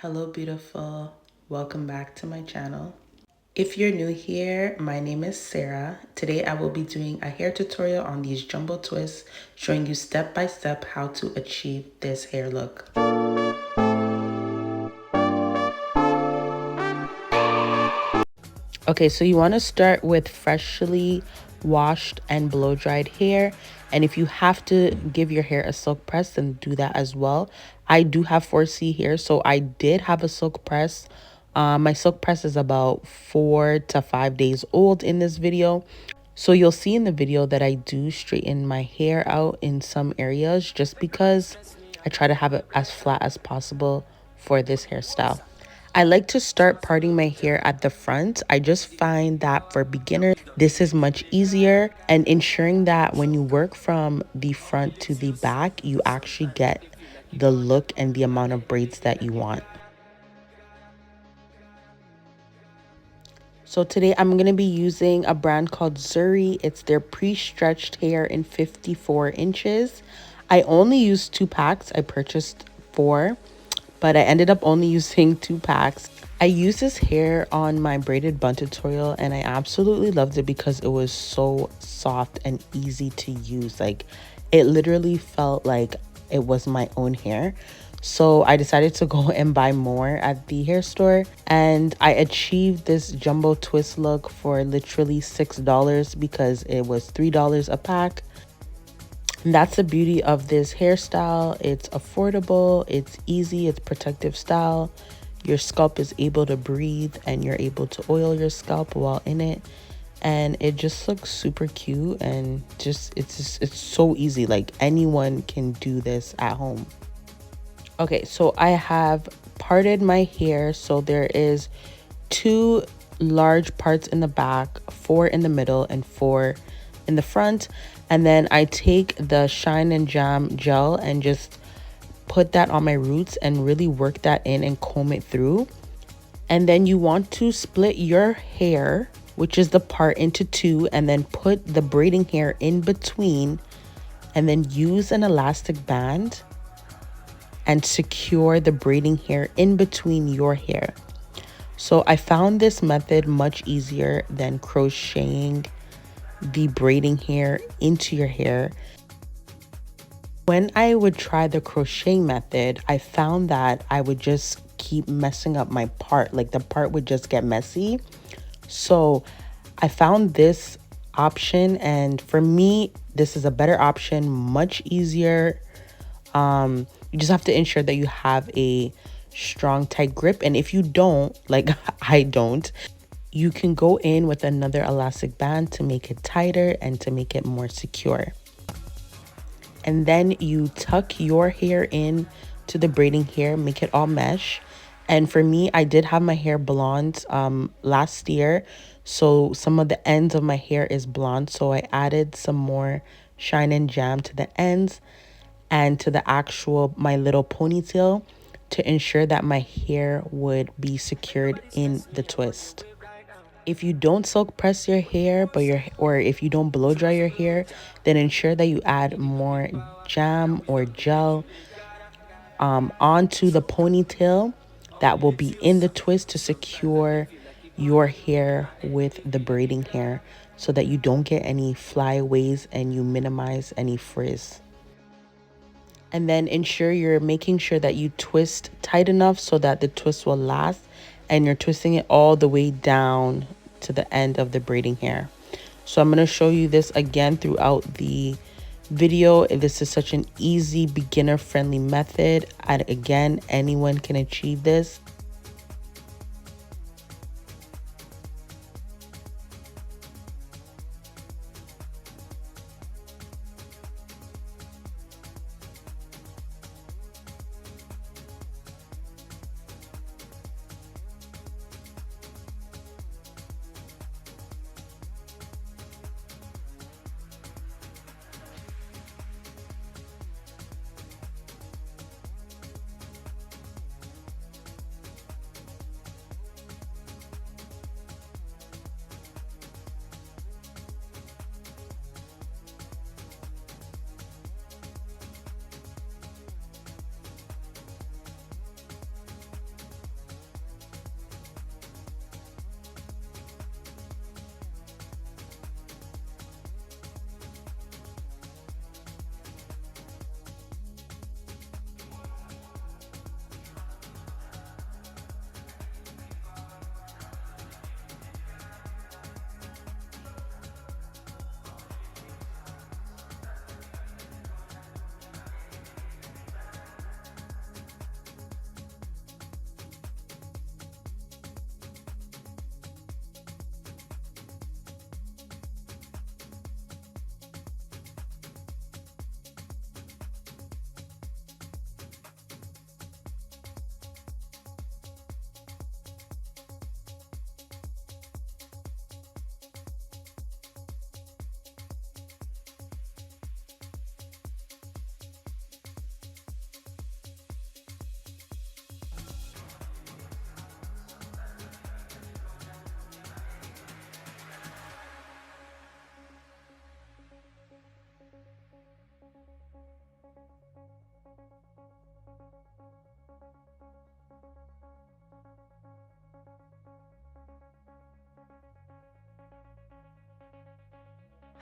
Hello beautiful, welcome back to my channel. If you're new here, my name is Sarah. Today I will be doing a hair tutorial on these jumbo twists, showing you step by step how to achieve this hair look. Okay, so you want to start with freshly washed and blow dried hair. And if you have to give your hair a silk press, then do that as well. I do have 4C hair, so I did have a silk press. My silk press is about 4 to 5 days old in this video. So you'll see in the video that I do straighten my hair out in some areas just because I try to have it as flat as possible for this hairstyle. I like to start parting my hair at the front. I just find that for beginners, this is much easier, and ensuring that when you work from the front to the back, you actually get the look and the amount of braids that you want. So today I'm going to be using a brand called Zuri. It's their pre-stretched hair in 54 inches. I only used 2 packs. I purchased 4, but I ended up only using 2 packs. I used this hair on my braided bun tutorial and I absolutely loved it because it was so soft and easy to use. Like, it literally felt like it was my own hair. So I decided to go and buy more at the hair store, and I achieved this jumbo twist look for literally $6 because it was $3 a pack. And that's the beauty of this hairstyle. It's affordable, it's easy, it's protective style. Your scalp is able to breathe and you're able to oil your scalp while in it. And it just looks super cute, and it's so easy. Like, anyone can do this at home. Okay, so I have parted my hair. So there is 2 large parts in the back, 4 in the middle, and 4 in the front. And then I take the Shine and Jam gel and just put that on my roots and really work that in and comb it through. And then you want to split your hair, which is the part, into 2, and then put the braiding hair in between, and then use an elastic band and secure the braiding hair in between your hair. So I found this method much easier than crocheting the braiding hair into your hair. When I would try the crocheting method, I found that I would just keep messing up my part. Like, the part would just get messy. So I found this option, and for me, this is a better option, much easier. You just have to ensure that you have a strong, tight grip. And if you don't, like I don't, you can go in with another elastic band to make it tighter and to make it more secure. And then you tuck your hair in to the braiding hair, make it all mesh. And for me, I did have my hair blonde last year, so some of the ends of my hair is blonde. So I added some more Shine and Jam to the ends and to the actual my little ponytail to ensure that my hair would be secured in the twist. If you don't silk press your hair, or if you don't blow dry your hair, then ensure that you add more jam or gel onto the ponytail that will be in the twist to secure your hair with the braiding hair, so that you don't get any flyaways and you minimize any frizz. And then ensure you're making sure that you twist tight enough so that the twist will last, and you're twisting it all the way down to the end of the braiding hair. So I'm going to show you this again throughout the video. This is such an easy, beginner friendly method, and again, anyone can achieve this.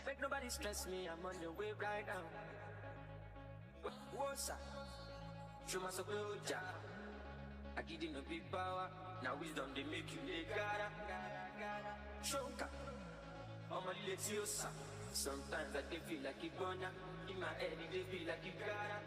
Make nobody stress me, I'm on the way right now. What's up? Show myself a job. I give them a big power. Now wisdom they make you a gotta. Shonka. I'm a little son. Sometimes I can feel like a gunner. In my head, they feel like a gotta.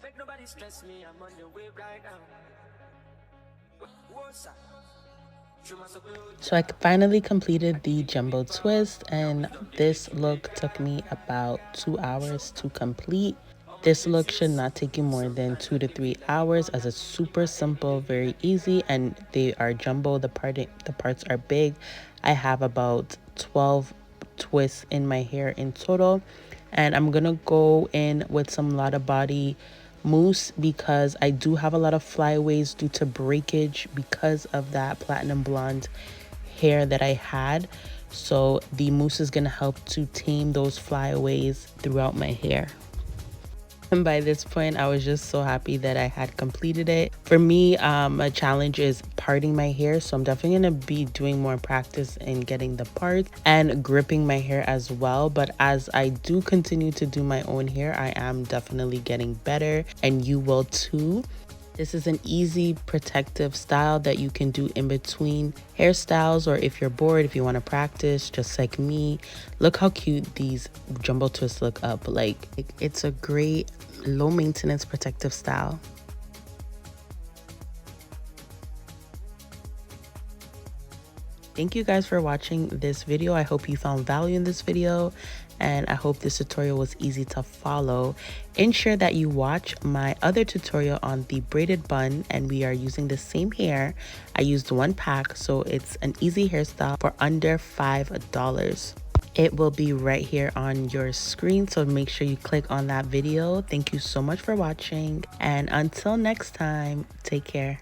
Make nobody stress me, I'm on the way right now. What's up? So I finally completed the jumbo twist, and this look took me about 2 hours to complete. This look should not take you more than 2 to 3 hours, as it's super simple, very easy, and they are jumbo. The parts are big. I have about 12 twists in my hair in total, and I'm gonna go in with some Lotta Body mousse because I do have a lot of flyaways due to breakage because of that platinum blonde hair that I had. So the mousse is gonna help to tame those flyaways throughout my hair. And by this point, I was just so happy that I had completed it. For me, a challenge is parting my hair. So I'm definitely going to be doing more practice in getting the parts and gripping my hair as well. But as I do continue to do my own hair, I am definitely getting better, and you will too. This is an easy protective style that you can do in between hairstyles, or if you're bored, if you want to practice just like me. Look how cute these jumbo twists look up. Like, it's a great low maintenance protective style. Thank you guys for watching this video. I hope you found value in this video, and I hope this tutorial was easy to follow. Ensure that you watch my other tutorial on the braided bun, and we are using the same hair. I used one pack, so it's an easy hairstyle for under $5. It will be right here on your screen, so make sure you click on that video. Thank you so much for watching, and until next time, take care.